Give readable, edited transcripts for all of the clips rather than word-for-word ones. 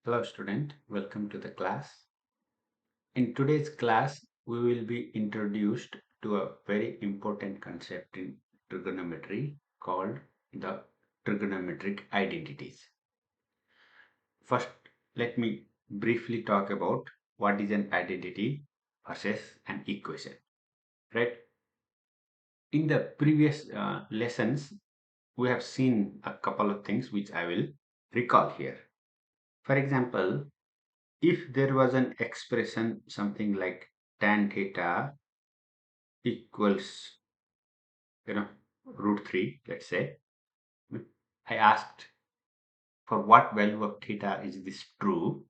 Hello student, welcome to the class. In today's class, we will be introduced to a very important concept in trigonometry called the trigonometric identities. First, let me briefly talk about what is an identity versus an equation, right? In the previous lessons, we have seen a couple of things which I will recall here. For example, if there was an expression something like tan theta equals root 3, let's say, I asked for what value of theta is this true.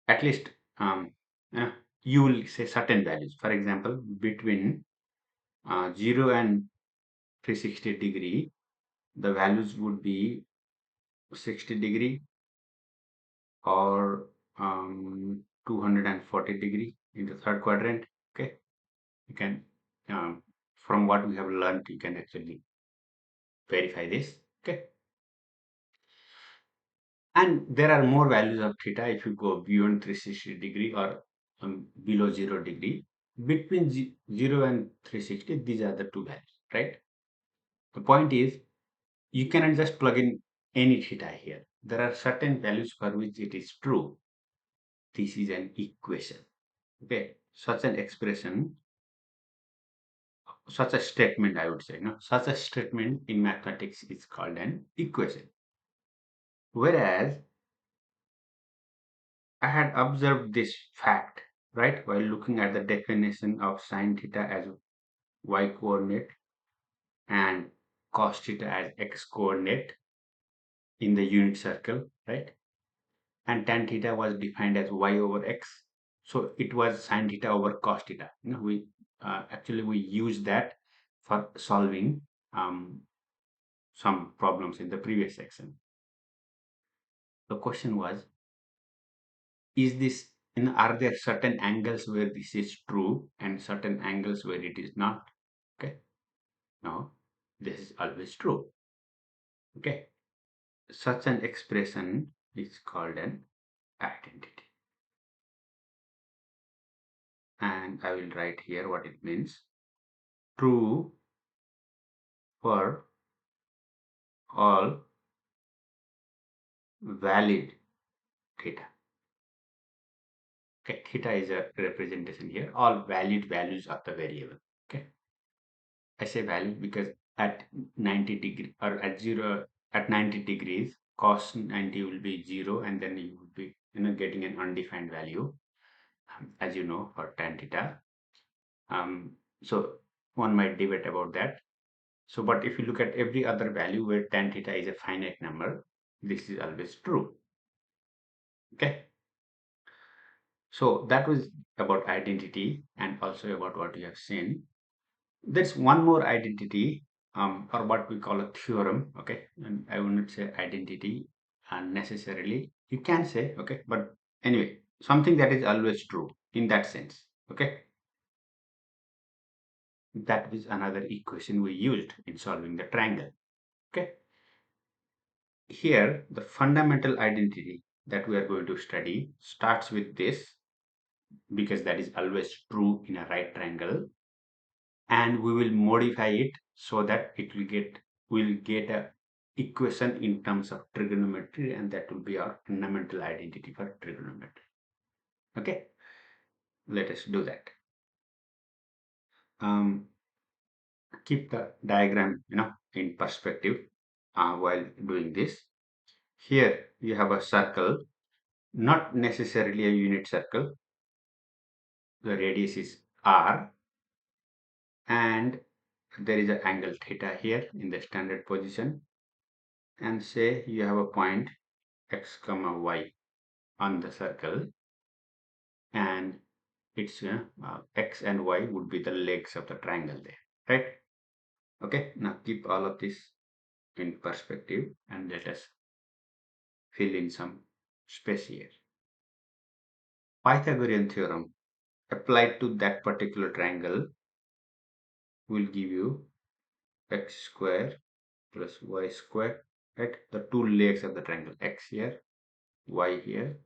At least you, know, you will say certain values. For example, between 0 and 360 degree, the values would be 60 degree or 240 degree in the third quadrant. Okay, you can from what we have learned, you can actually verify this. Okay, and there are more values of theta if you go beyond 360 degree or below 0 degree. Between 0 and 360, these are the two values, right? The point is, you cannot just plug in any theta here. There are certain values for which it is true. This is an equation. Okay, such an expression, such a statement, I would say, such a statement in mathematics is called an equation. Whereas I had observed this fact, right, while looking at the definition of sine theta as y coordinate and cos theta as x coordinate in the unit circle, right? And tan theta was defined as y over x. So it was sine theta over cos theta. We actually we use that for solving some problems in the previous section. The question was, is this are there certain angles where this is true and certain angles where it is not? Okay, no, this is always true. Okay, such an expression is called an identity, and I will write here what it means. True for all valid theta. Okay, theta is a representation here, all valid values of the variable. Okay, I say valid because at 90 degree or at 0 at 90 degrees cos 90 will be 0, and then you will be getting an undefined value, as you know, for tan theta. So one might debate about that. So but if you look at every other value where tan theta is a finite number, this is always true. Okay, so that was about identity and also about what you have seen. There's one more identity, or what we call a theorem. Okay, and I will not say identity unnecessarily. You can say, okay, but anyway, something that is always true in that sense. Okay, that is another equation we used in solving the triangle. Okay, here the fundamental identity that we are going to study starts with this, because that is always true in a right triangle, and we will modify it so that it will get a equation in terms of trigonometry, and that will be our fundamental identity for trigonometry. Okay, let us do that. Keep the diagram in perspective while doing this. Here you have a circle, not necessarily a unit circle. The radius is r, and there is an angle theta here in the standard position, and say you have a point x comma y on the circle, and its x and y would be the legs of the triangle there, right? Okay, now keep all of this in perspective and let us fill in some space here. Pythagorean theorem applied to that particular triangle will give you x square plus y square, right? The two legs of the triangle, x here y here.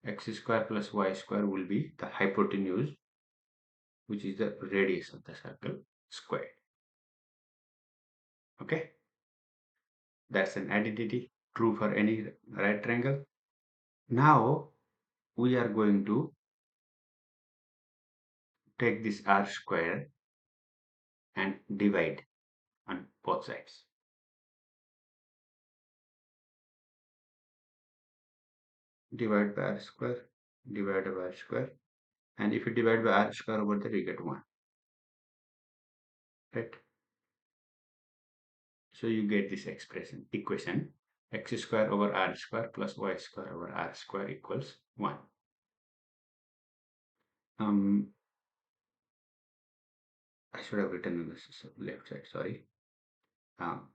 X square plus y square will be the hypotenuse, which is the radius of the circle squared. Okay, that's an identity true for any right triangle. Now we are going to take this r square and divide on both sides. Divide by r square, divide by r square, and if you divide by r square over there, you get 1, right? So you get this equation x square over r square plus y square over r square equals 1. Um, I should have written on the left side, sorry. Um,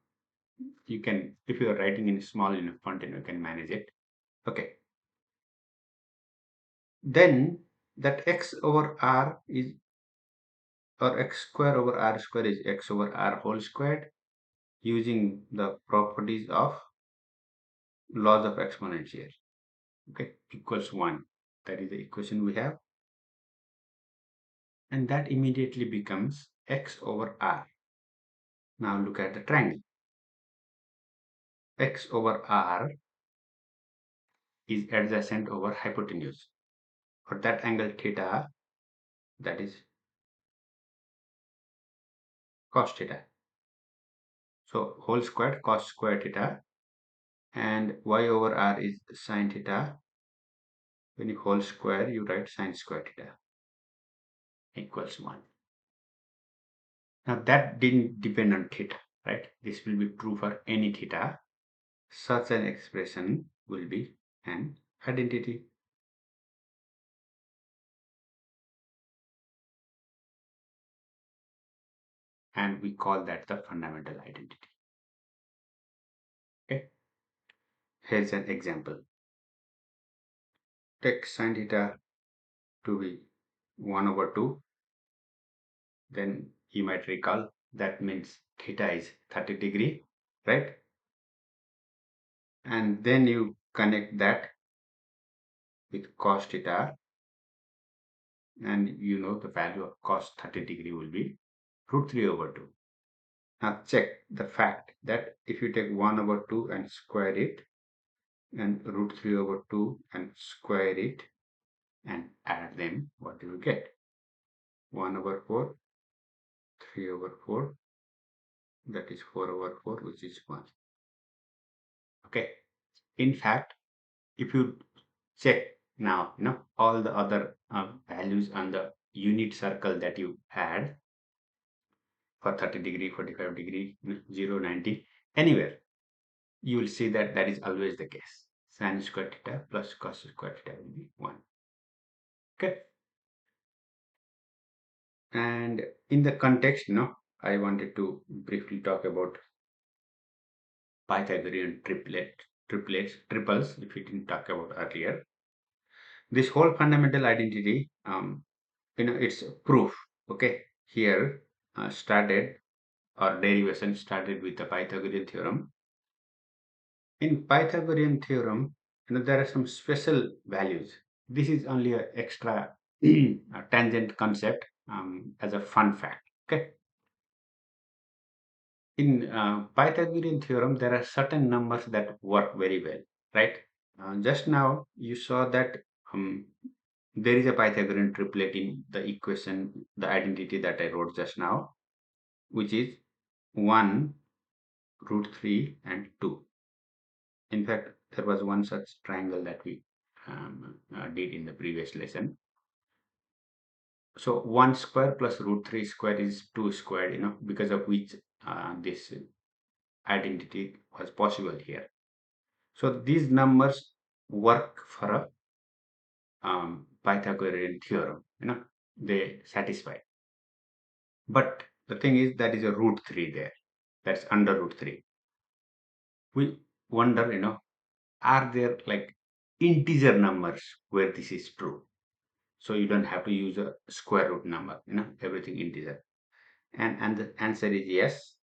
you can, if you are writing in small enough font, you can manage it. Okay. Then that x over r is, or x square over r square is x over r whole squared using the properties of laws of exponential. Okay, equals 1. That is the equation we have. And that immediately becomes x over r. Now look at the triangle. X over r is adjacent over hypotenuse. For that angle theta, that is cos theta. So whole squared cos square theta, and y over r is sine theta. When you whole square, you write sine square theta equals 1. Now that didn't depend on theta, right? This will be true for any theta. Such an expression will be an identity. And we call that the fundamental identity. Okay. Here's an example. Take sine theta to be 1 over 2. Then you might recall that means theta is 30 degree, right? And then you connect that with cos theta, and you know the value of cos 30 degree will be root 3 over 2. Now check the fact that if you take 1 over 2 and square it, and root 3 over 2 and square it and add them, what do you get? 1 over 4, 3 over 4, that is 4 over 4, which is 1. Okay. In fact, if you check now, all the other values on the unit circle that you had for 30 degree, 45 degree, 0, 90, anywhere, you will see that that is always the case. Sin square theta plus cos square theta will be 1. Okay. And in the context, I wanted to briefly talk about Pythagorean triples, if we didn't talk about earlier. This whole fundamental identity, it's proof. Okay, here started, or derivation started with the Pythagorean theorem. In Pythagorean theorem, there are some special values. This is only an extra a tangent concept as a fun fact. Okay. In Pythagorean theorem, there are certain numbers that work very well, right? Just now you saw that there is a Pythagorean triplet in the equation, the identity that I wrote just now, which is 1, root 3, and 2. In fact, there was one such triangle that we did in the previous lesson. So 1 square plus root 3 square is 2 squared, because of which this identity was possible here. So these numbers work for a Pythagorean theorem, they satisfy. But the thing is that is a root 3 there. That's under root 3. We wonder, are there like integer numbers where this is true? So you don't have to use a square root number, everything integer. And the answer is yes.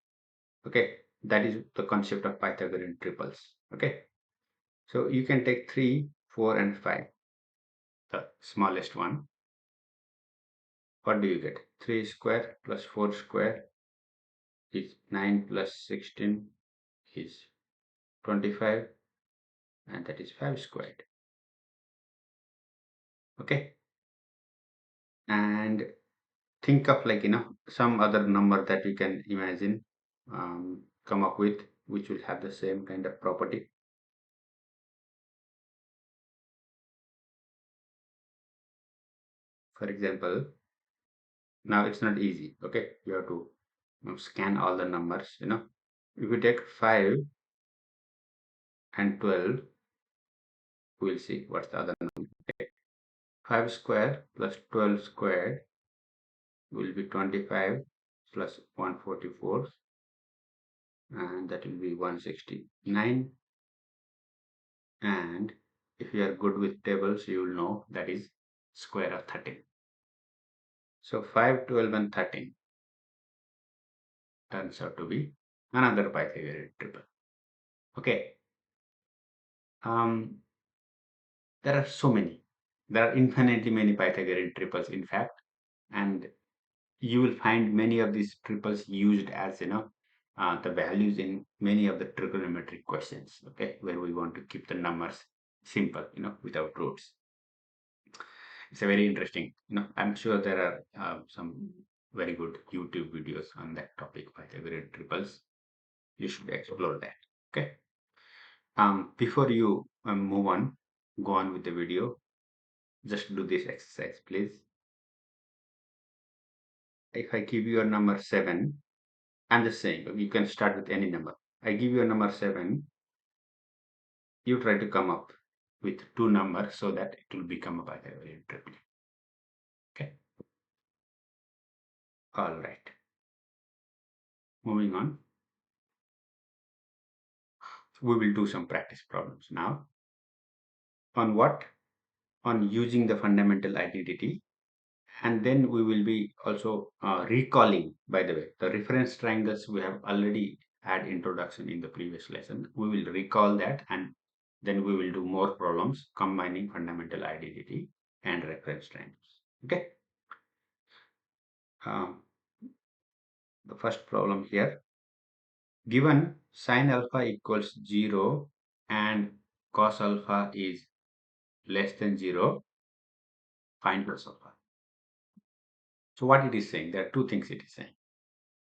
Okay, that is the concept of Pythagorean triples. Okay, so you can take 3, 4 and 5, the smallest one, what do you get? 3 square plus 4 square is 9 plus 16 is 25, and that is 5 squared. Okay, and think of, like, some other number that you can imagine, come up with, which will have the same kind of property. For example, now it's not easy. Okay, you have to scan all the numbers. If you take 5 and 12, we'll see what's the other number. 5 square plus 12 square will be 25 plus 144, and that will be 169. And if you are good with tables, you will know that is square of 13. So 5, 12, and 13 turns out to be another Pythagorean triple. Okay. Um, there are so many. There are infinitely many Pythagorean triples, in fact, and you will find many of these triples used as the values in many of the trigonometric questions. Okay, where we want to keep the numbers simple, without roots. It's a very interesting. I'm sure there are some very good YouTube videos on that topic, Pythagorean triples. You should explore that. Okay. Before you move on, go on with the video. Just do this exercise, please. If I give you a number 7, I'm just saying you can start with any number. I give you a number 7. You try to come up with two numbers so that it will become a Pythagorean triple. Okay. All right. Moving on. We will do some practice problems now. On what? On using the fundamental identity, and then we will be also recalling, by the way, the reference triangles we have already had introduction in the previous lesson. We will recall that, and then we will do more problems combining fundamental identity and reference triangles. Okay. um, the first problem here, given sine alpha equals 0 and cos alpha is less than 0, find cos alpha. So what it is saying, there are two things it is saying.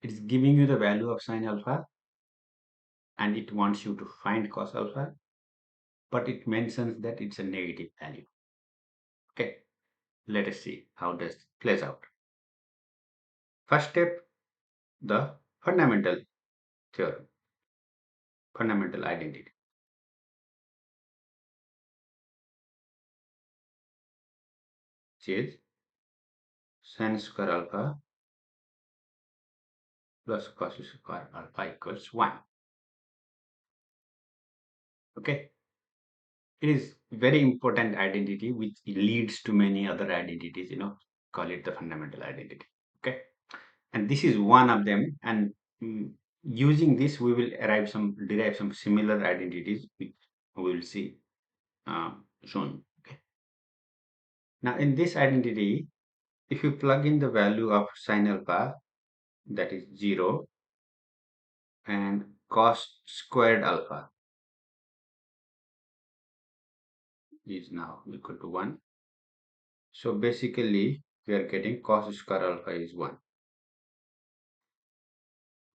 It is giving you the value of sine alpha and it wants you to find cos alpha, but it mentions that it's a negative value. Okay, let us see how this plays out. First step, the fundamental theorem, fundamental identity, which is sin square alpha plus cos square alpha equals 1. Okay, it is very important identity which leads to many other identities, call it the fundamental identity. Okay, and this is one of them, and using this we will derive some similar identities which we will see soon. Okay, now in this identity, if you plug in the value of sin alpha, that is 0, and cos squared alpha is now equal to 1. So basically we are getting cos square alpha is 1.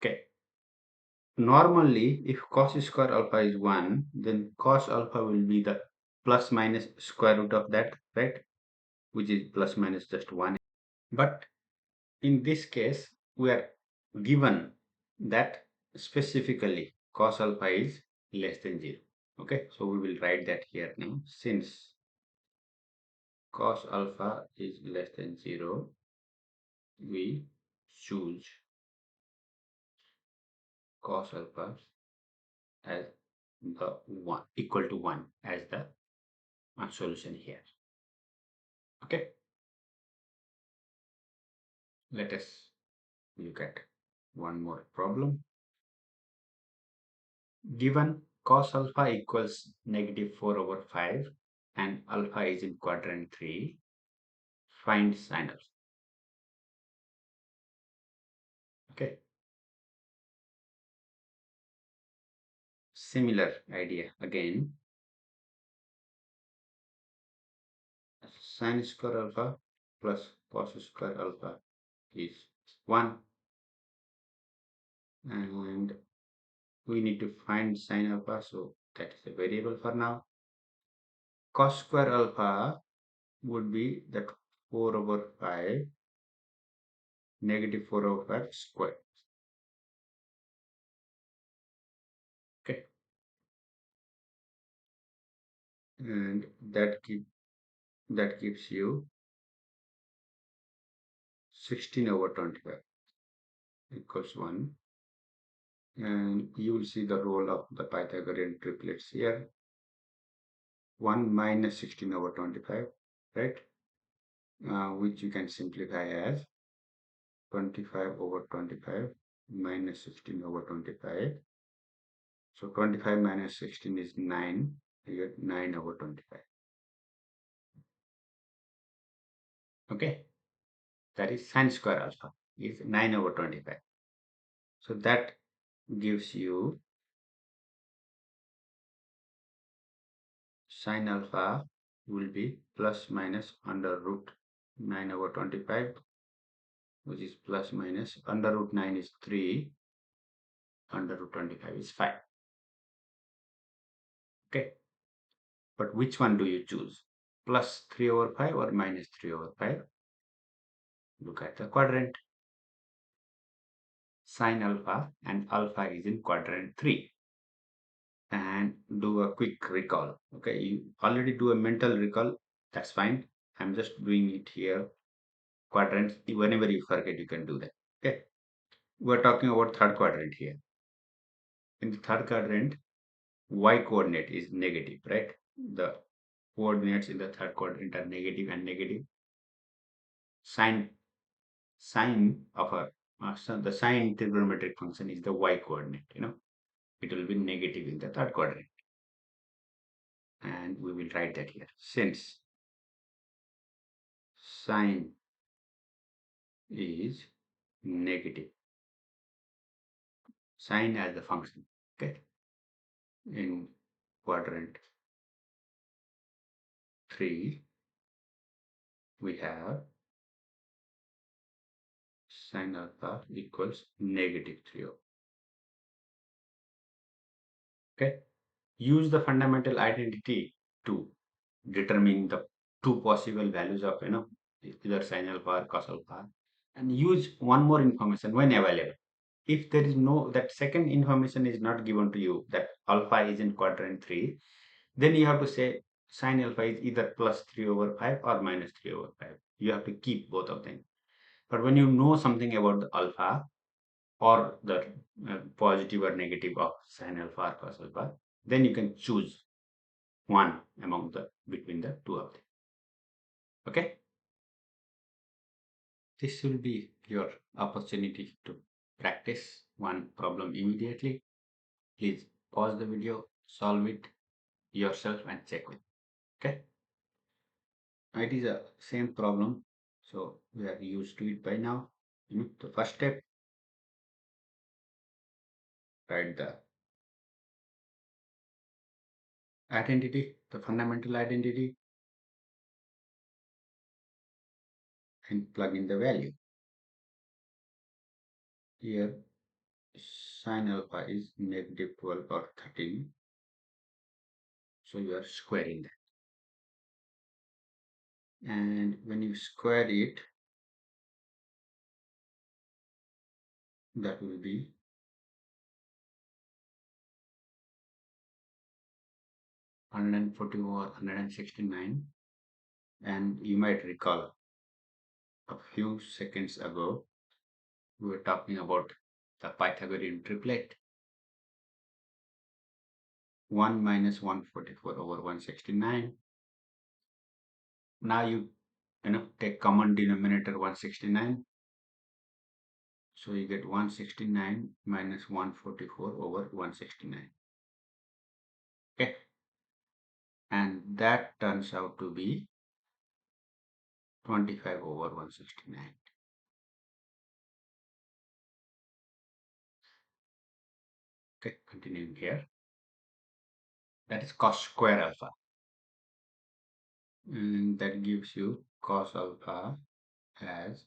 Okay. Normally, if cos square alpha is 1, then cos alpha will be the plus minus square root of that, right? Which is plus minus just 1. But in this case, we are given that specifically cos alpha is less than 0. Okay, so we will write that here now. Since cos alpha is less than 0, we choose cos alpha as the 1 equal to 1 as the solution here. Okay, let us look at one more problem. Given cos alpha equals negative 4/5 and alpha is in quadrant 3, find sine alpha. Okay. Similar idea again. Sine square alpha plus cos square alpha is 1, and we need to find sine alpha, so that is a variable for now. Cos square alpha would be that 4 over 5, negative 4 over 5 square. Okay, and that gives you 16 over 25 equals 1. And you will see the role of the Pythagorean triplets here. 1 minus 16 over 25, right? Which you can simplify as 25 over 25 minus 16 over 25. So 25 minus 16 is 9. You get 9 over 25. Okay, that is sine square alpha is 9 over 25. So that gives you sine alpha will be plus minus under root 9 over 25, which is plus minus under root 9 is 3, under root 25 is 5. Okay, but which one do you choose? Plus 3 over 5 or minus 3 over 5? Look at the quadrant. Sine alpha and alpha is in quadrant 3. And do a quick recall. Okay, you already do a mental recall. That's fine. I'm just doing it here. Quadrants, whenever you forget, you can do that. Okay, we're talking about third quadrant here. In the third quadrant, y coordinate is negative, right? The coordinates in the third quadrant are negative and negative. Sine of a so the sine trigonometric function is the y coordinate. It will be negative in the third quadrant, and we will write that here. Since sine is negative, sine as the function, okay, in quadrant 3 we have sine alpha equals negative 3. Okay, use the fundamental identity to determine the two possible values of either sine alpha or cos alpha, and use one more information when available. If there is no, that second information is not given to you, that alpha is in quadrant 3, then you have to say sine alpha is either plus 3 over 5 or minus 3 over 5. You have to keep both of them. But when you know something about the alpha or the positive or negative of sine alpha or cos alpha, then you can choose one among the between the two of them. Okay, this will be your opportunity to practice one problem immediately. Please pause the video, solve it yourself and check it. Okay, it is a same problem, so we are used to it by now. The first step, write the identity, the fundamental identity, and plug in the value. Here sine alpha is negative 12 or 13, so you are squaring that, and when you square it, that will be 140 over 169. And you might recall a few seconds ago we were talking about the Pythagorean triplet. 1 minus 144 over 169. Now you take common denominator 169. So you get 169 minus 144 over 169. Okay. And that turns out to be 25 over 169. Okay, continuing here. That is cos square alpha. And that gives you cos alpha as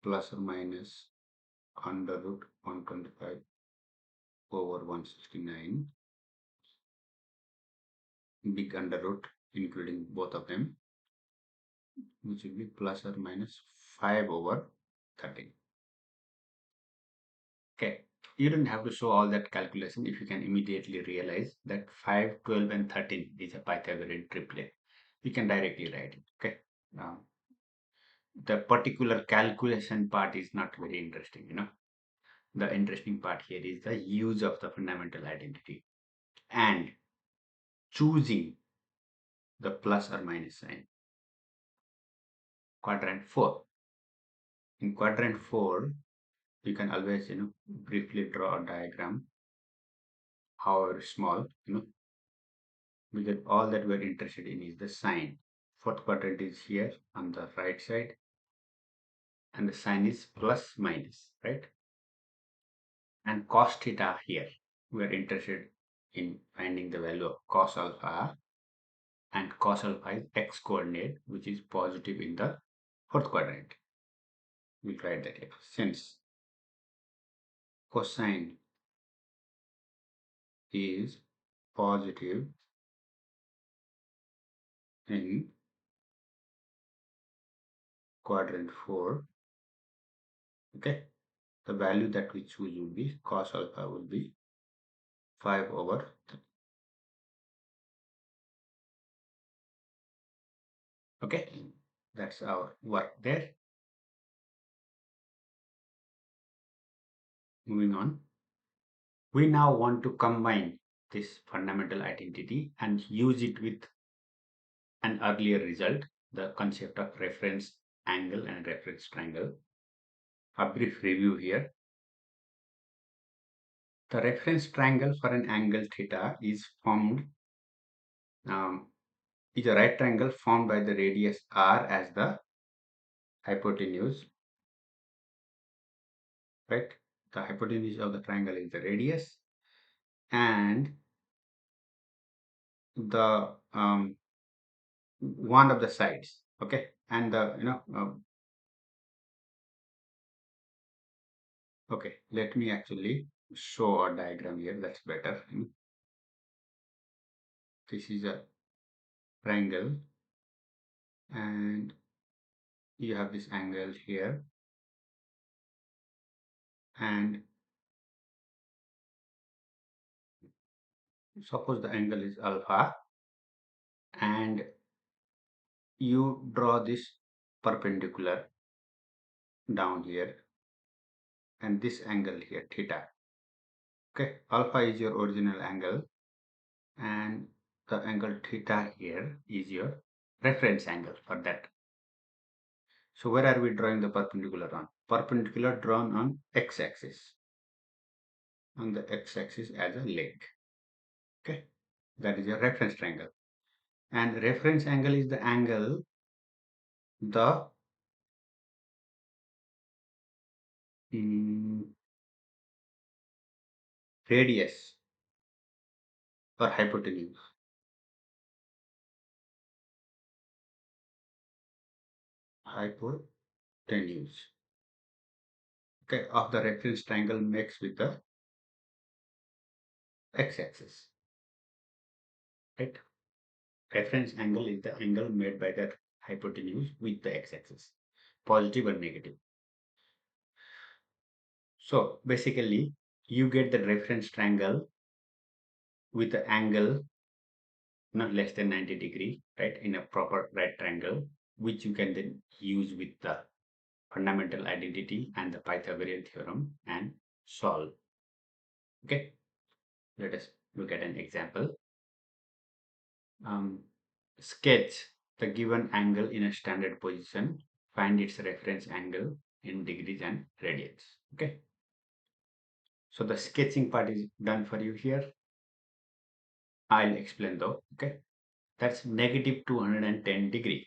plus or minus under root 125 over 169, big under root including both of them, which will be plus or minus 5 over 13. Okay, you don't have to show all that calculation if you can immediately realize that 5, 12, and 13 is a Pythagorean triplet. You can directly write it. Okay, the particular calculation part is not very interesting, The interesting part here is the use of the fundamental identity and choosing the plus or minus sign. Quadrant 4. In quadrant 4, you can always, briefly draw a diagram, however small, because all that we're interested in is the sign. Fourth quadrant is here on the right side, and the sign is plus minus, right? And cos theta here, we're interested in finding the value of cos alpha, and cos alpha is x coordinate, which is positive in the fourth quadrant. We'll write that here. Since cosine is positive in quadrant 4, okay, the value that we choose will be cos alpha will be 5 over 3. Okay, that's our work there. Moving on, we now want to combine this fundamental identity and use it with an earlier result, the concept of reference angle and reference triangle. A brief review here. The reference triangle for an angle theta is formed, is a right triangle formed by the radius r as the hypotenuse, right? The hypotenuse of the triangle is the radius, and the one of the sides, okay, and the okay, let me actually show a diagram here, that's better. This is a triangle, and you have this angle here, and suppose the angle is alpha, and you draw this perpendicular down here, and this angle here, theta. Okay, alpha is your original angle, and the angle theta here is your reference angle for that. So where are we drawing the perpendicular on? Perpendicular drawn on x-axis. On the x-axis as a leg. Okay, that is your reference triangle. And reference angle is the angle the radius or hypotenuse. Hypotenuse. Okay, of the reference triangle makes with the x-axis. Right? Reference angle is the angle made by the hypotenuse with the x-axis, positive or negative. So basically, you get the reference triangle with the angle not less than 90 degree, right, in a proper right triangle, which you can then use with the fundamental identity and the Pythagorean theorem and solve. Okay, let us look at an example. Sketch the given angle in a standard position. Find its reference angle in degrees and radians. Okay. So the sketching part is done for you here. I'll explain though. Okay. That's negative 210 degree.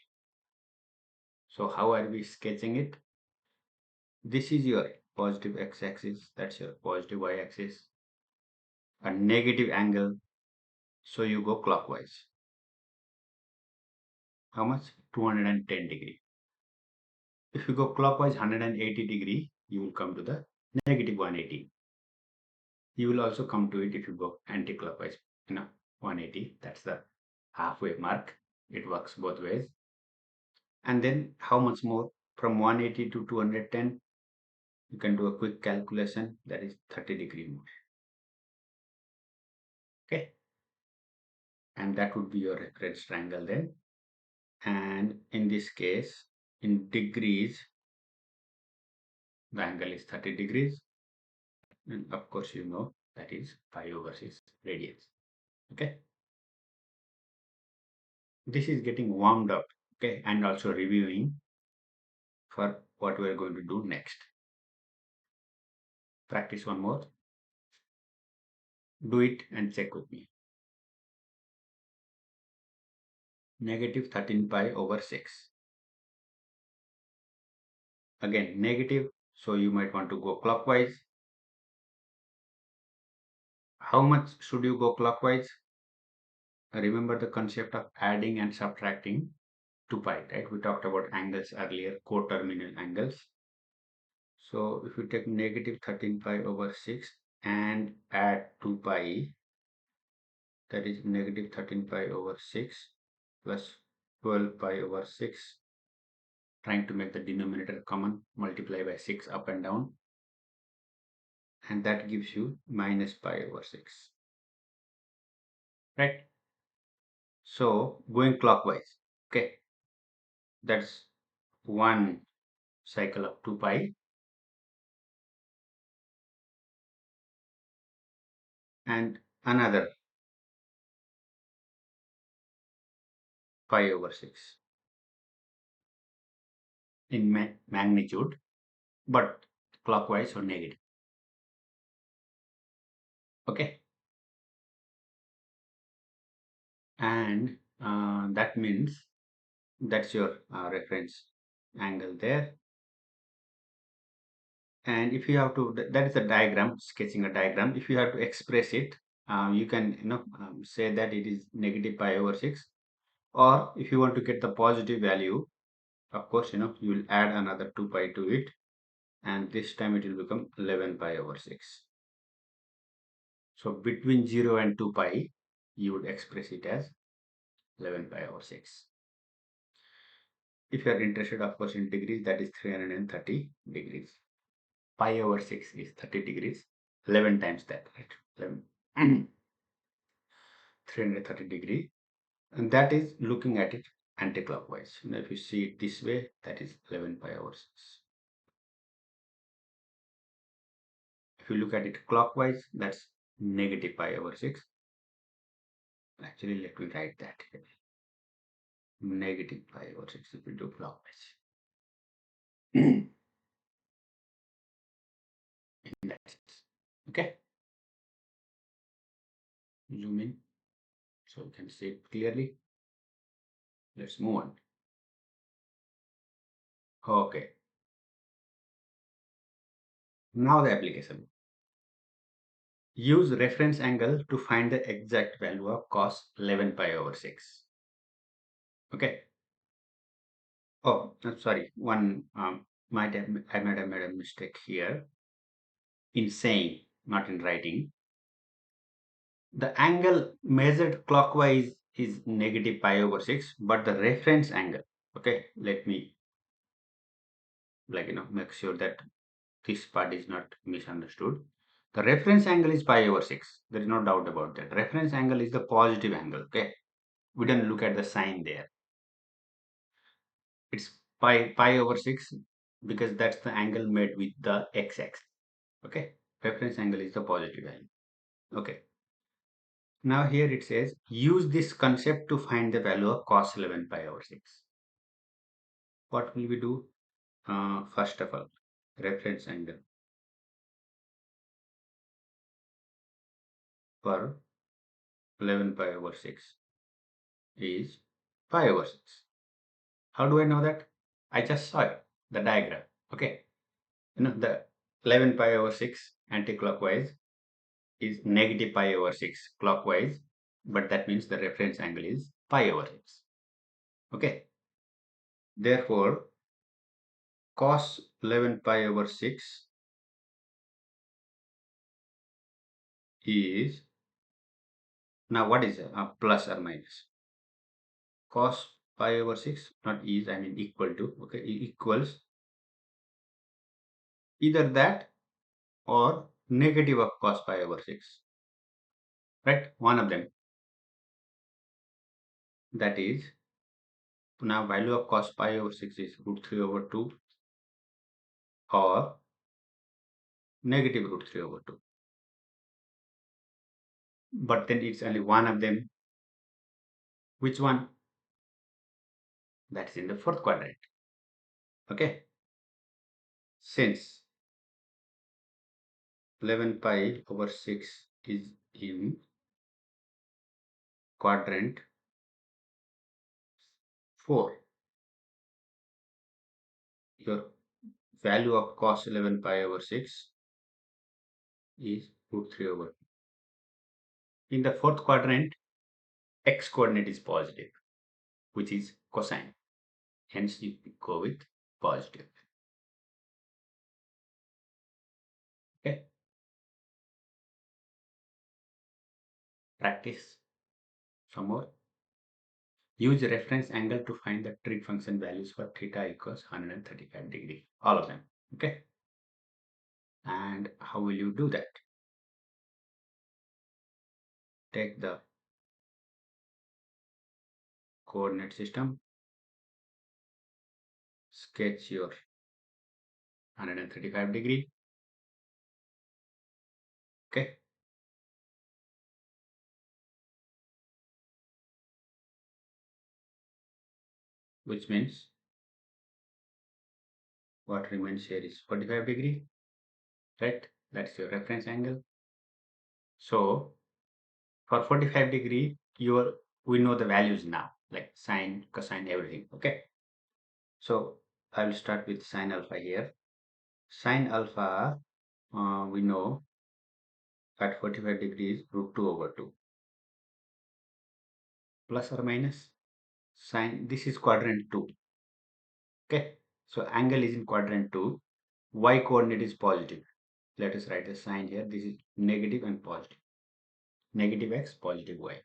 So how are we sketching it? This is your positive x-axis, that's your positive y-axis, a negative angle, so you go clockwise. How much? 210 degree. If you go clockwise 180 degree, you will come to the negative 180. You will also come to it if you go anti-clockwise, 180. That's the halfway mark. It works both ways. And then how much more? From 180 to 210, you can do a quick calculation. That is 30 degree more. Okay. And that would be your reference triangle then. And in this case, in degrees, the angle is 30 degrees. And of course, you know that is pi over 6 radians. Okay. This is getting warmed up. Okay. And also reviewing for what we are going to do next. Practice one more. Do it and check with me. Negative 13 pi over 6. Again, negative. So you might want to go clockwise. How much should you go clockwise? Remember the concept of adding and subtracting 2 pi, right? We talked about angles earlier, coterminal angles. So if you take negative 13 pi over 6 and add 2 pi, that is negative 13 pi over 6 plus 12 pi over 6, trying to make the denominator common, multiply by 6 up and down, and that gives you minus pi over 6, right? So going clockwise, okay, that's one cycle of 2 pi and another pi over 6 in magnitude, but clockwise or negative. Okay, and that means that's your reference angle there. And if you have to, that is a diagram, sketching a diagram. If you have to express it, you can say that it is negative pi over 6. Or if you want to get the positive value, of course, you will add another 2 pi to it, and this time it will become 11 pi over 6. So between 0 and 2 pi, you would express it as 11 pi over 6. If you are interested, of course, in degrees, that is 330 degrees. Pi over 6 is 30 degrees. 11 times that, right? 11, 330 degree. And that is looking at it anti-clockwise. If you see it this way, that is 11 pi over 6. If you look at it clockwise, that's negative pi over 6. Actually, let me write that here. Negative pi over 6 if we do clockwise. In that sense. Okay. Zoom in so you can see it clearly. Let's move on. Okay. Now the application. Use reference angle to find the exact value of cos 11 pi over 6. Okay. Oh, I'm sorry. I might have made a mistake here in saying, not in writing. The angle measured clockwise is negative pi over 6, but the reference angle, okay, let me make sure that this part is not misunderstood. The reference angle is pi over 6. There is no doubt about that. Reference angle is the positive angle, okay? We don't look at the sign there. It's pi over 6 because that's the angle made with the x-axis, okay? Reference angle is the positive value, okay? Now here it says, use this concept to find the value of cos 11 pi over 6. What will we do? First of all, reference angle for 11 pi over 6. is pi over 6. How do I know that? I just saw it, the diagram. Okay. The 11 pi over 6 anti-clockwise is negative pi over 6 clockwise, but that means the reference angle is pi over 6. Okay. Therefore, cos 11 pi over 6 is, now what is plus or minus? Cos pi over 6, not is, I mean equal to, okay, equals either that or negative of cos pi over 6, right? One of them. That is, now value of cos pi over 6 is root 3 over 2 or negative root 3 over 2. But then it's only one of them. Which one? That's in the fourth quadrant. Okay. Since 11 pi over 6 is in quadrant 4, your value of cos 11 pi over 6 is root 3 over 2. In the fourth quadrant, x coordinate is positive, which is cosine. Hence, you go with positive. Okay. Practice some more. Use reference angle to find the trig function values for theta equals 135 degree. All of them. Okay. And how will you do that? Take the coordinate system, sketch your 135 degree. Okay. Which means what remains here is 45 degree, right? That's your reference angle. So for 45 degree, we know the values now, like sine, cosine, everything. Okay. So I will start with sine alpha here. Sine alpha, we know at 45 degrees root 2 over 2 plus or minus sine. This is quadrant 2. Okay. So angle is in quadrant 2. Y coordinate is positive. Let us write a sign here. This is negative and positive. Negative x, positive y.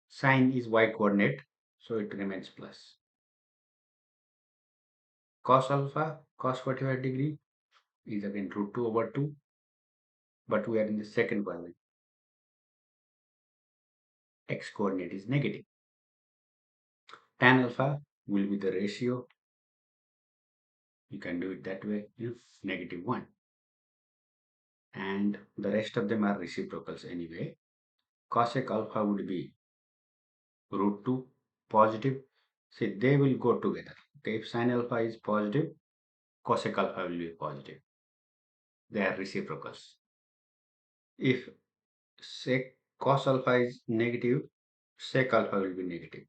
Sine is y coordinate, so it remains plus. Cos alpha, cos 45 degree is again root 2 over 2, but we are in the second quadrant. X coordinate is negative. Tan alpha will be the ratio. You can do it that way, negative 1. And the rest of them are reciprocals anyway. Cosec alpha would be root 2 positive. See, they will go together. Okay, if sine alpha is positive, cosec alpha will be positive. They are reciprocals. If sec cos alpha is negative, sec alpha will be negative.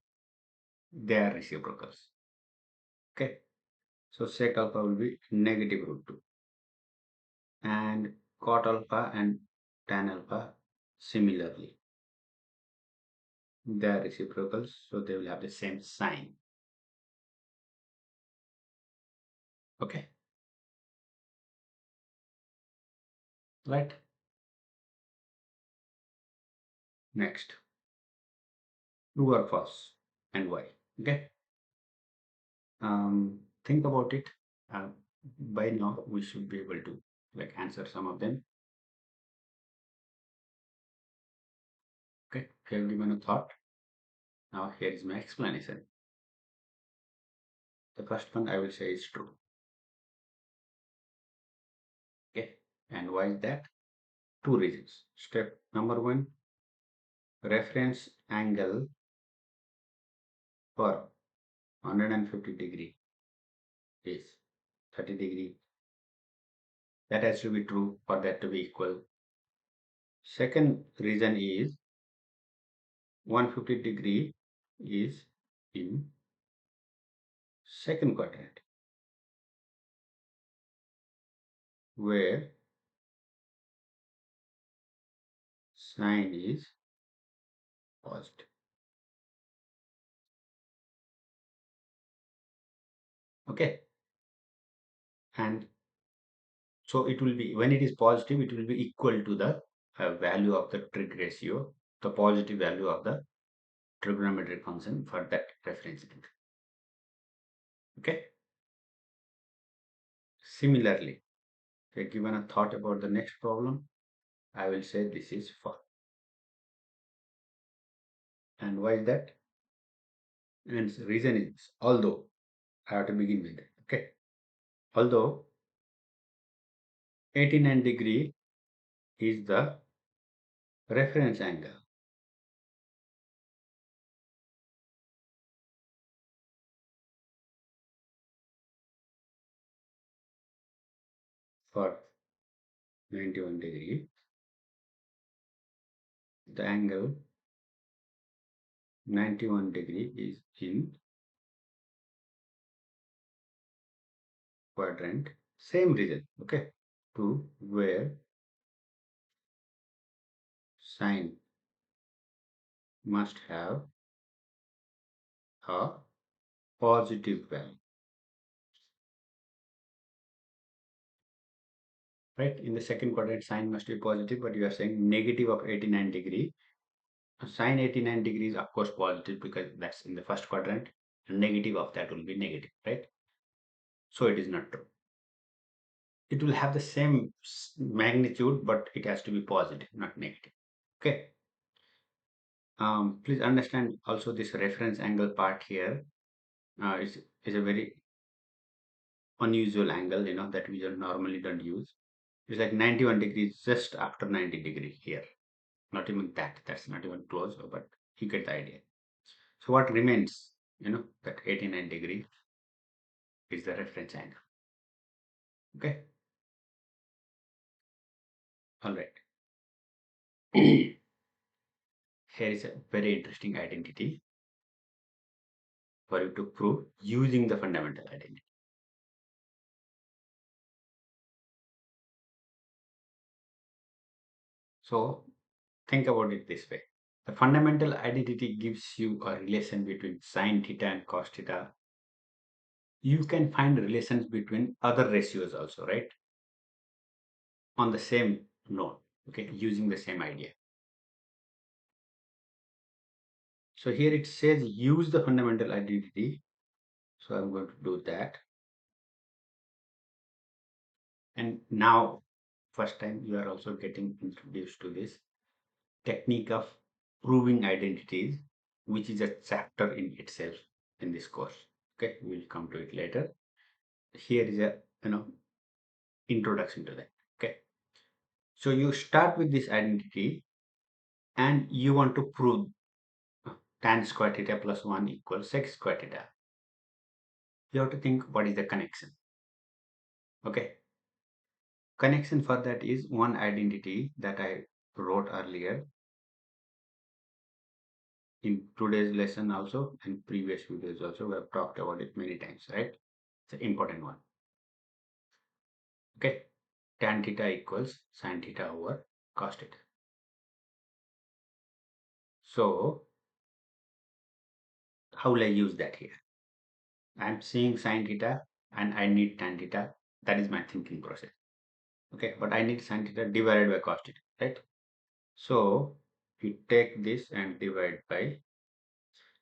They are reciprocals. Okay, so sec alpha will be negative root 2. And cot alpha and tan alpha similarly. They are reciprocals, so they will have the same sign. Okay, right? Next, true or false and why. Okay, think about it. By now we should be able to like answer some of them. Okay, if you have given a thought, now here is my explanation. The first one I will say is true. Okay, and why is that? Two reasons. Step number one, reference angle for 150 degree is 30 degree. That has to be true for that to be equal. Second reason is 150 degree is in second quadrant, where sine is positive. Okay, and so it will be, when it is positive, it will be equal to the value of the trig ratio, the positive value of the trigonometric function for that reference angle. Okay. Similarly, if given a thought about the next problem, I will say this is for. And why is that? And the reason is, although I have to begin with it. Okay. Although 89 degree is the reference angle for 91 degree, the angle 91 degree is in quadrant. Same reason. Okay. To where sine must have a positive value. Right? In the second quadrant, sine must be positive, but you are saying negative of 89 degree. Sine 89 degrees, of course, positive because that's in the first quadrant. And negative of that will be negative, right? So it is not true. It will have the same magnitude, but it has to be positive, not negative. Okay. Please understand also this reference angle part here is a very unusual angle, that we normally don't use. It's like 91 degrees just after 90 degree here. Not even that. That's not even close, but you get the idea. So what remains, that 89 degree is the reference angle. Okay. All right. Here is a very interesting identity for you to prove using the fundamental identity. So think about it this way. The fundamental identity gives you a relation between sine theta and cos theta. You can find relations between other ratios also, right? On the same node, okay, using the same idea. So here it says use the fundamental identity. So I'm going to do that. And now, first time you are also getting introduced to this technique of proving identities, which is a chapter in itself in this course. Okay, we'll come to it later. Here is a introduction to that. Okay, so you start with this identity and you want to prove tan square theta plus 1 equals sec square theta. You have to think what is the connection. Okay, connection for that is one identity that I wrote earlier in today's lesson also and previous videos also. We have talked about it many times, right? It's an important one. Okay, tan theta equals sin theta over cos theta. So how will I use that here? I'm seeing sin theta and I need tan theta. That is my thinking process. Okay, but I need sin theta divided by cos theta, right? So you take this and divide by.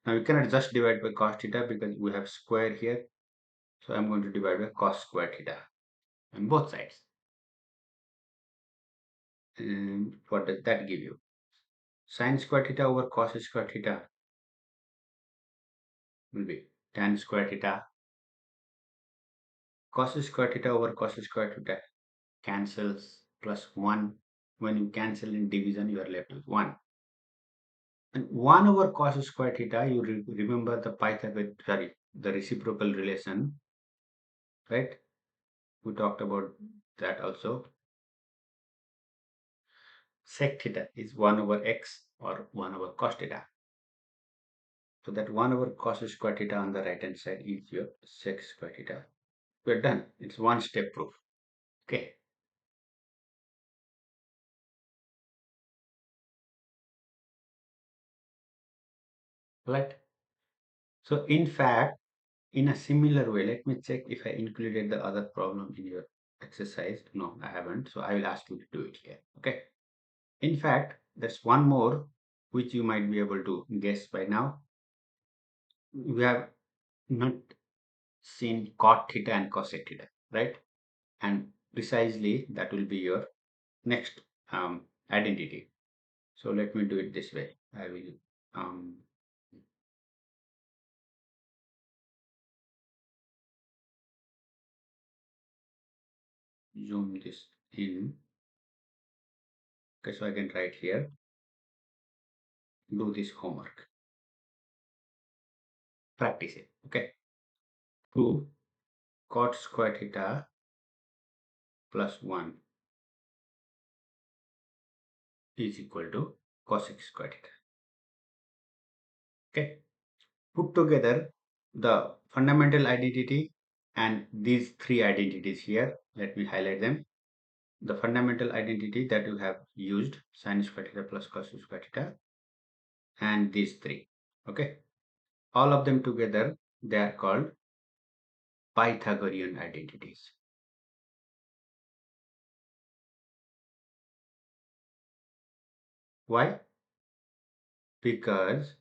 Now you cannot just divide by cos theta because we have square here. So I'm going to divide by cos square theta on both sides. And what does that give you? Sin square theta over cos square theta will be tan square theta. Cos square theta over cos square theta cancels plus 1. When you cancel in division, you are left with 1. And 1 over cos square theta, you remember the Pythagorean, the reciprocal relation, right? We talked about that also. Sec theta is 1 over x or 1 over cos theta. So that 1 over cos square theta on the right hand side is your sec square theta. We're done. It's one step proof. Okay. Right. So in fact, in a similar way, let me check if I included the other problem in your exercise. No, I haven't. So I will ask you to do it here. Okay. In fact, there's one more which you might be able to guess by now. We have not seen cot theta and cosec theta, right? And precisely that will be your next identity. So let me do it this way. I will um, zoom this in. Okay, so I can write here, do this homework, practice it. Okay, prove cot square theta plus 1 is equal to cosec square theta. Okay, put together the fundamental identity and these three identities here. Let me highlight them. The fundamental identity that you have used, sin square theta plus cos square theta, and these three. Okay, all of them together, they are called Pythagorean identities. Why? Because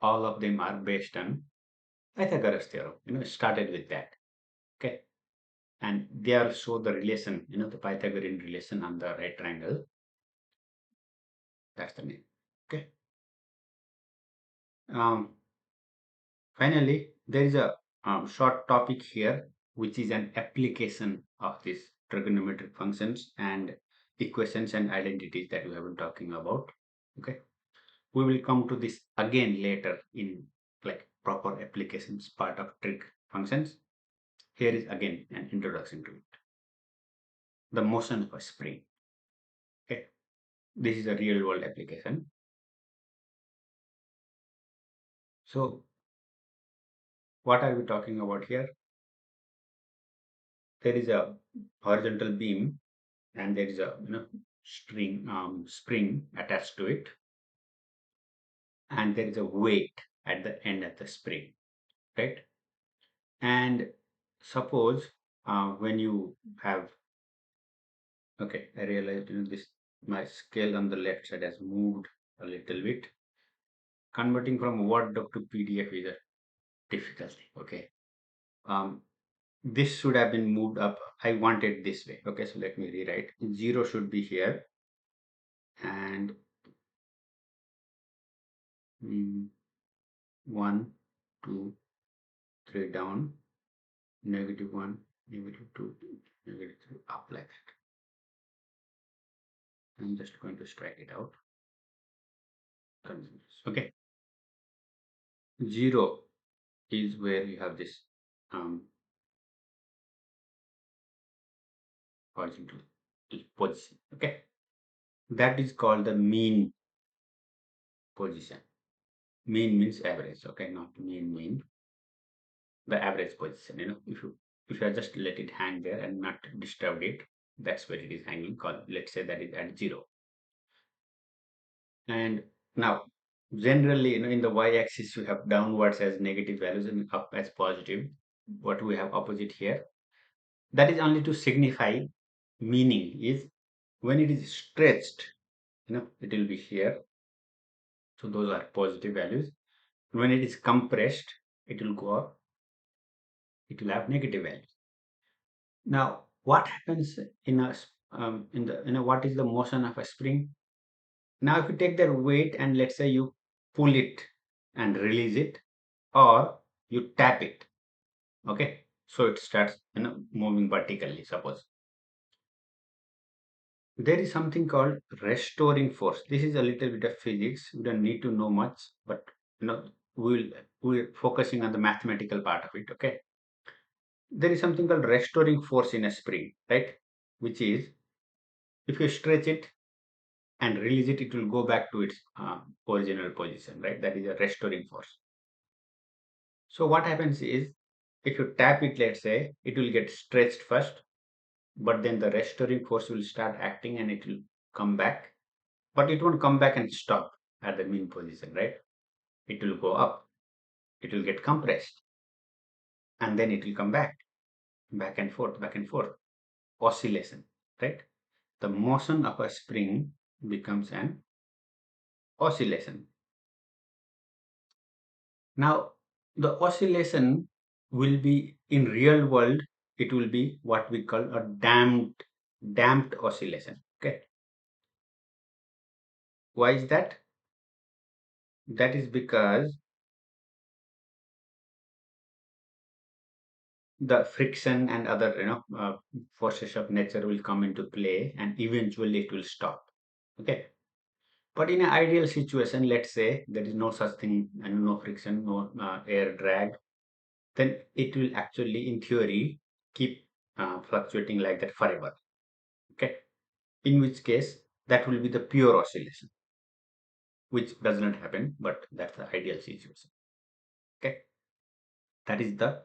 all of them are based on Pythagoras theorem. It started with that. Okay, and they all show the relation. The Pythagorean relation on the right triangle. That's the name. Okay. Um, Finally, there is a short topic here, which is an application of these trigonometric functions and equations and identities that we have been talking about. Okay, we will come to this again later in like proper applications part of trig functions. Here is again an introduction to it. The motion of a spring. Okay, this is a real world application. So, what are we talking about here? There is a horizontal beam and there is a spring attached to it, and there is a weight at the end of the spring, right? And suppose when you have, okay, I realized this, my scale on the left side has moved a little bit. Converting from Word doc to PDF is a difficulty. Okay, um, this should have been moved up. I want it this way. Okay, so let me rewrite. 0 should be here, and 1, 2, 3 down, -1, -2, -3, up like that. I'm just going to strike it out. Okay, 0 is where you have this horizontal position. Okay, that is called the mean position. Mean means average. Okay, not mean. The average position. If you just let it hang there and not disturb it, that's where it is hanging. Called, let's say that is at 0. And now, generally, in the y-axis, you have downwards as negative values and up as positive. What we have opposite here, that is only to signify meaning is when it is stretched, it will be here. So those are positive values. When it is compressed, it will go up. It will have negative values. Now, what happens in a what is the motion of a spring? Now, if you take that weight and let's say you pull it and release it, or you tap it, okay, so it starts moving vertically. Suppose there is something called restoring force. This is a little bit of physics. We don't need to know much, but we're focusing on the mathematical part of it. Okay, there is something called restoring force in a spring, right? Which is if you stretch it and release it, it will go back to its original position, right? That is a restoring force. So what happens is, if you tap it, let's say, it will get stretched first, but then the restoring force will start acting and it will come back, but it won't come back and stop at the mean position, right? It will go up, it will get compressed, and then it will come back and forth, oscillation, right? The motion of a spring becomes an oscillation. Now, the oscillation will be in real world, it will be what we call a damped oscillation. Okay. Why is that? That is because the friction and other forces of nature will come into play and eventually it will stop. Okay. But in an ideal situation, let's say there is no such thing and no friction, no air drag, then it will actually, in theory, keep fluctuating like that forever. Okay. In which case, that will be the pure oscillation, which does not happen, but that's the ideal situation. Okay. That is the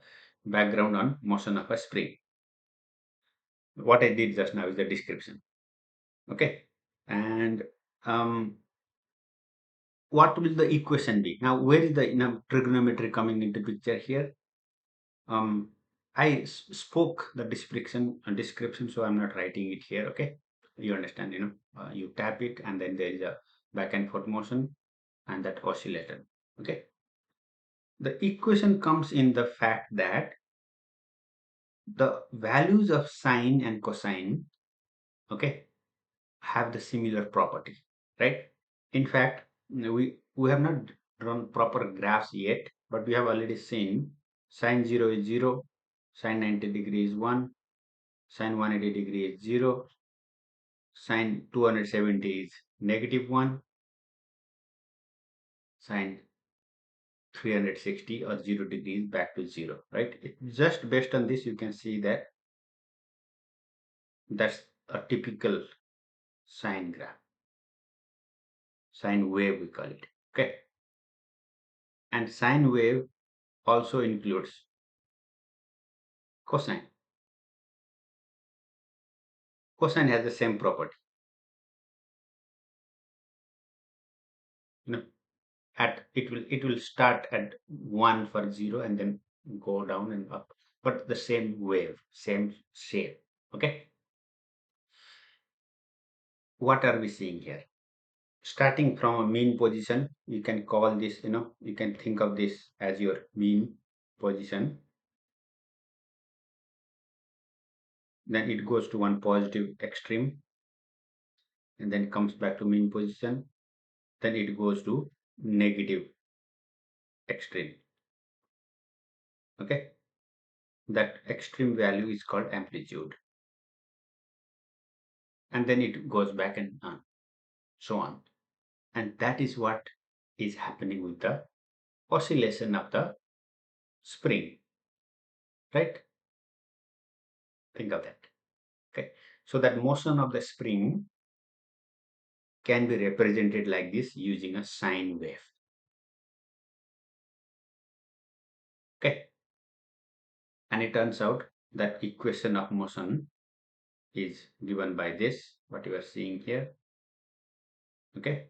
background on motion of a spring. What I did just now is the description. Okay. And um, what will the equation be? Now, where is the trigonometry coming into picture here? Um, I spoke the description, so I'm not writing it here. Okay, you understand? You tap it, and then there is a back and forth motion, and that oscillator. Okay, the equation comes in the fact that the values of sine and cosine, okay, have the similar property, right? In fact, we have not drawn proper graphs yet, but we have already seen sine 0 is 0, sine 90 degree is 1, sine 180 degree is 0, sine 270 is -1, sine 360 or 0 degrees back to 0, right? Just based on this, you can see that that's a typical sine graph, sine wave we call it, okay? And sine wave also includes cosine. Cosine has the same property, you know, it will start at 1 for 0 and then go down and up, but the same wave, same shape, okay? What are we seeing here? Starting from a mean position, you can call this, you can think of this as your mean position. Then it goes to one positive extreme and then comes back to mean position. Then it goes to negative extreme. Okay. That extreme value is called amplitude. And then it goes back and so on. And that is what is happening with the oscillation of the spring, right? Think of that. Okay. So that motion of the spring can be represented like this using a sine wave. Okay. And it turns out that equation of motion is given by this, what you are seeing here. Okay.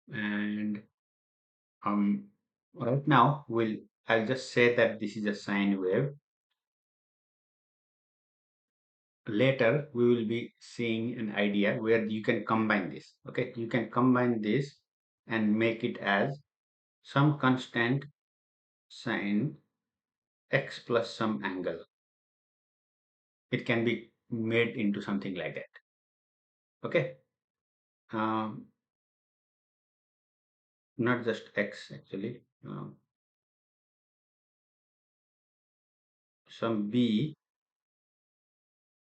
And right now I'll just say that this is a sine wave. Later we will be seeing an idea where you can combine this. Okay, you can combine this and make it as some constant sine x plus some angle. It can be made into something like that. Okay. um, Not just x actually, some b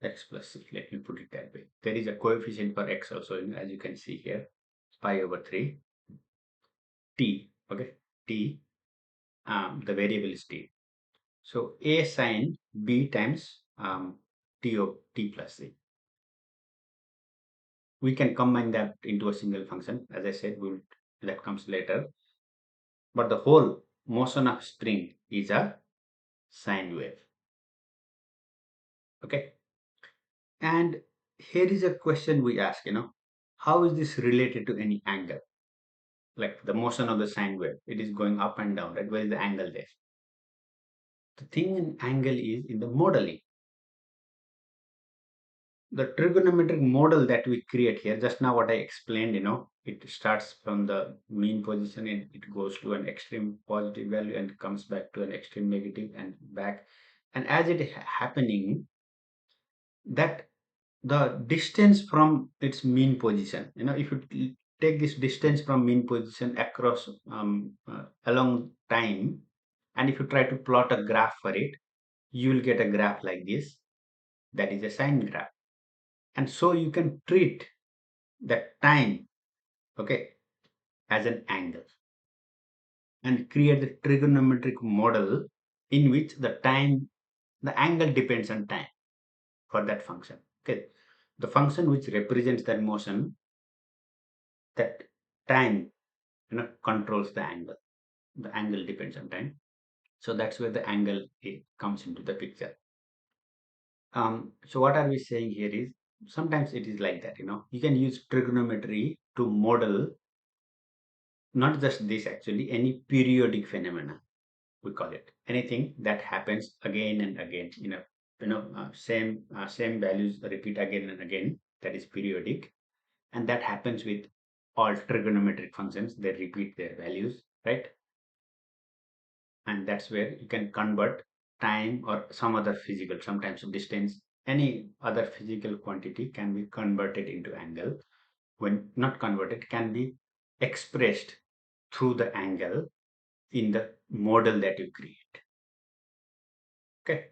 x plus c, let me put it that way. There is a coefficient for x also, as you can see here, pi over 3 t. Okay, t, the variable is t. So a sine b times t of t plus c. We can combine that into a single function. As I said, that comes later. But the whole motion of spring is a sine wave. Okay. And here is a question we ask, how is this related to any angle? Like the motion of the sine wave, it is going up and down, right? Where is the angle there? The thing in angle is in the modeling. The trigonometric model that we create here, just now what I explained, it starts from the mean position and it goes to an extreme positive value and comes back to an extreme negative and back. And as it happening, that the distance from its mean position, if you take this distance from mean position across along time, and if you try to plot a graph for it, you will get a graph like this. That is a sine graph. And so you can treat that time, okay, as an angle and create the trigonometric model in which the angle depends on time for that function. Okay, the function which represents that motion, that time, controls the angle. The angle depends on time. So that's where the angle comes into the picture. So what are we saying here is sometimes it is like that, you can use trigonometry to model not just this actually, any periodic phenomena, we call it. Anything that happens again and again, same values repeat again and again, that is periodic. And that happens with all trigonometric functions, they repeat their values, right? And that's where you can convert time or some other physical, sometimes distance, any other physical quantity can be converted into angle. When not converted, can be expressed through the angle in the model that you create. Okay.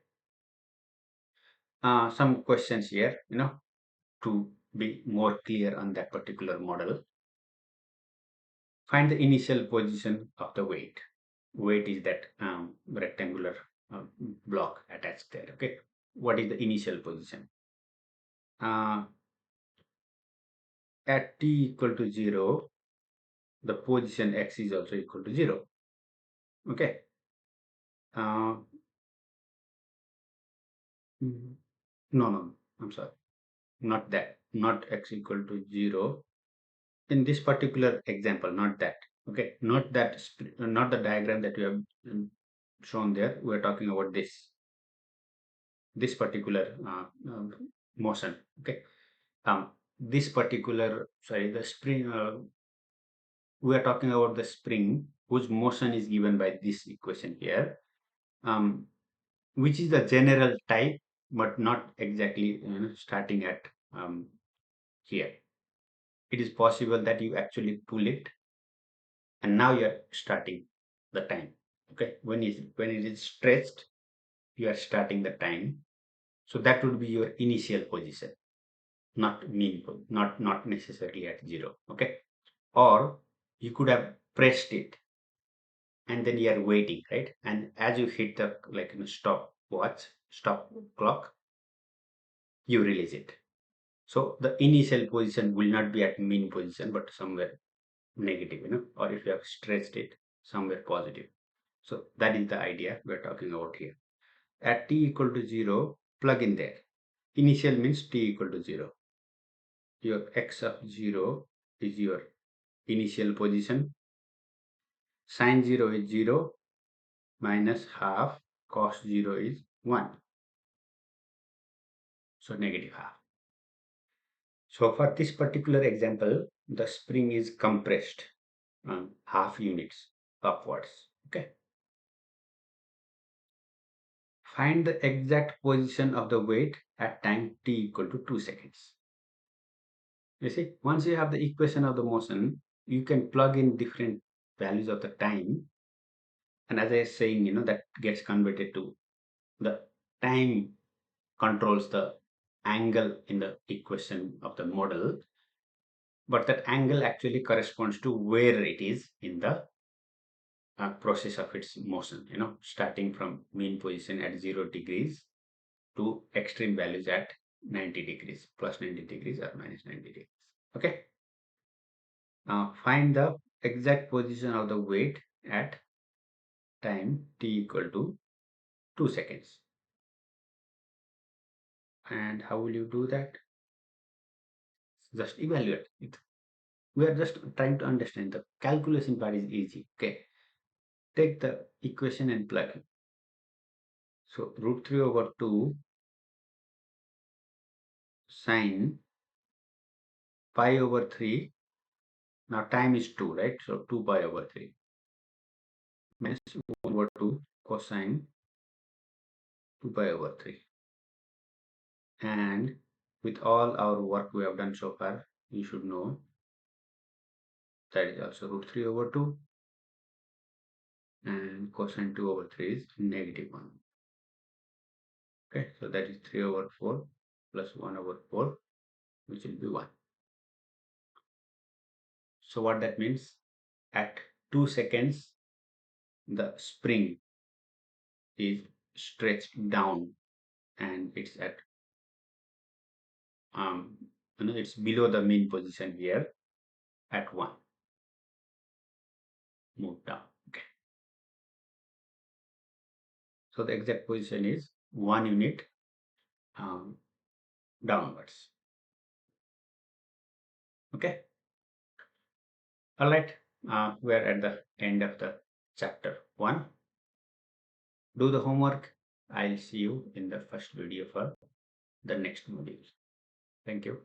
Some questions here, to be more clear on that particular model. Find the initial position of the weight. Weight is that rectangular block attached there. Okay. What is the initial position? At t equal to 0, the position x is also equal to 0. Okay. Uh, no, I'm sorry. Not that. Not x equal to 0. In this particular example, not that. Okay. Not that, not the diagram that you have shown there. We're talking about this particular motion. Okay. This particular, sorry, the spring, we are talking about the spring whose motion is given by this equation here, which is the general type, but not exactly starting at here. It is possible that you actually pull it and now you're starting the time. Okay, when it is stretched, you are starting the time. So that would be your initial position, not not necessarily at 0. Okay, or you could have pressed it and then you are waiting, right? And as you hit the stop clock, you release it. So the initial position will not be at mean position, but somewhere negative, or if you have stretched it, somewhere positive. So that is the idea we're talking about here. At t equal to 0, plug in there. Initial means t equal to 0. Your x of 0 is your initial position. Sine 0 is 0 minus half, cos 0 is 1. So negative half. So for this particular example, the spring is compressed half units upwards. Okay. Find the exact position of the weight at time t equal to 2 seconds. You see, once you have the equation of the motion, you can plug in different values of the time. And as I was saying, that gets converted to the time controls the angle in the equation of the model. But that angle actually corresponds to where it is in the process of its motion, starting from mean position at 0 degrees two extreme values at 90 degrees, plus 90 degrees or minus 90 degrees. Okay. Now find the exact position of the weight at time t equal to 2 seconds. And how will you do that? Just evaluate it. We are just trying to understand. The calculation part is easy. Okay. Take the equation and plug in. So root 3 over 2 sine pi over 3. Now time is 2, right? So 2 pi over 3 minus 1 over 2 cosine 2 pi over 3. And with all our work we have done so far, you should know that is also root 3 over 2, and cosine 2 over 3 is negative 1. Okay, so that is 3 over 4 plus 1 over 4, which will be 1. So what that means, at 2 seconds, the spring is stretched down and it's at it's below the mean position here at 1. Move down. Okay. So the exact position is 1 unit um, downwards. Okay. All right. We are at the end of the chapter 1. Do the homework. I'll see you in the first video for the next module. Thank you.